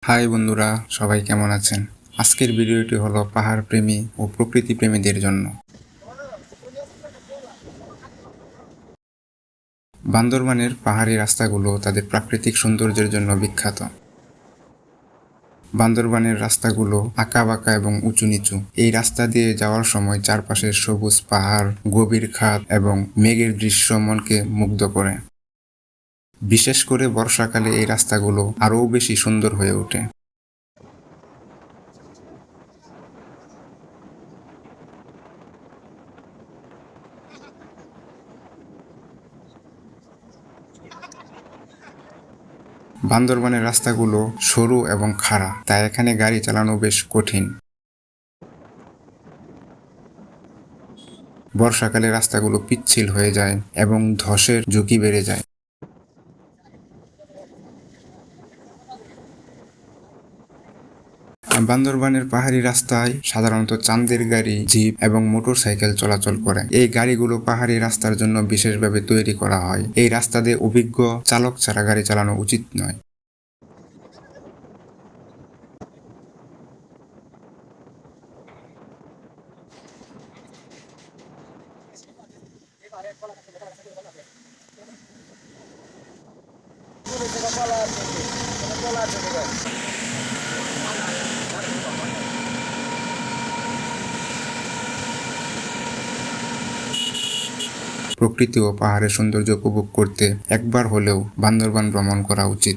High বন্ধুরা, সবাই কেমন আছেন? আজকের ভিডিওটি হলো পাহাড় প্রেমী ও প্রকৃতি প্রেমীদের জন্য। বান্দরবানের পাহাড়ি রাস্তাগুলো তাদের প্রাকৃতিক সৌন্দর্যের জন্য বিখ্যাত। বান্দরবানের রাস্তাগুলো আঁকাবাঁকা এবং উঁচু নিচু। এই রাস্তা দিয়ে যাওয়ার সময় চারপাশের সবুজ পাহাড়, গভীর খাদ এবং মেঘের দৃশ্য মনকে মুগ্ধ করে। বিশেষ করে বর্ষাকালে এই রাস্তাগুলো আরও বেশি সুন্দর হয়ে ওঠে। বান্দরবানের রাস্তাগুলো সরু এবং খাড়া, তাই এখানে গাড়ি চালানো বেশ কঠিন। বর্ষাকালে রাস্তাগুলো পিচ্ছিল হয়ে যায় এবং ধসের ঝুঁকি বেড়ে যায়। বান্দরবানের পাহাড়ি রাস্তায় সাধারণত চাঁদের গাড়ি, জিপ এবং মোটরসাইকেল চলাচল করে। এই গাড়িগুলো পাহাড়ি রাস্তার জন্য বিশেষভাবে তৈরি করা হয়। এই রাস্তা দিয়ে অভিজ্ঞ চালক ছাড়া গাড়ি চালানো উচিত নয়। প্রকৃতি ও পাহাড়ের সৌন্দর্য উপভোগ করতে একবার হলেও বান্দরবান ভ্রমণ করা উচিত।